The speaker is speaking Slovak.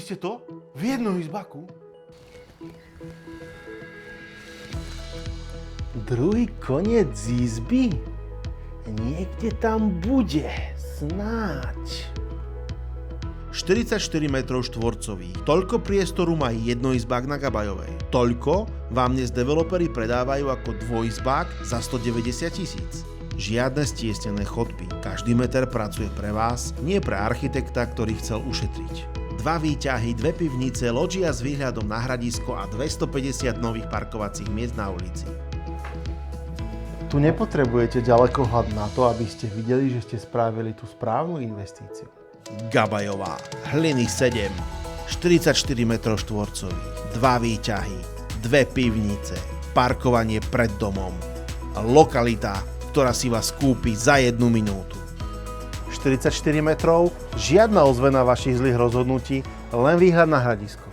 ste to? V jednom izbaku? Druhý koniec izby? Niekde tam bude, snáď. 44 m štvorcových. Toľko priestoru má jednoizbák na Gabajovej. Toľko vám dnes developeri predávajú ako dvojizbák za 190 000. Žiadne stiesnené chodby. Každý meter pracuje pre vás, nie pre architekta, ktorý chcel ušetriť. 2 výťahy, 2 pivnice, loďia s výhľadom na Hradisko a 250 nových parkovacích miest na ulici. Tu nepotrebujete ďalekohľad na to, aby ste videli, že ste spravili tú správnu investíciu. Gabajová, Hliny 7, 44 m štvorcových, 2 výťahy, 2 pivnice, parkovanie pred domom. Lokalita, ktorá si vás kúpi za 1 minútu. 44 metrov, žiadna ozvena vašich zlých rozhodnutí, len výhľad na Hradisko.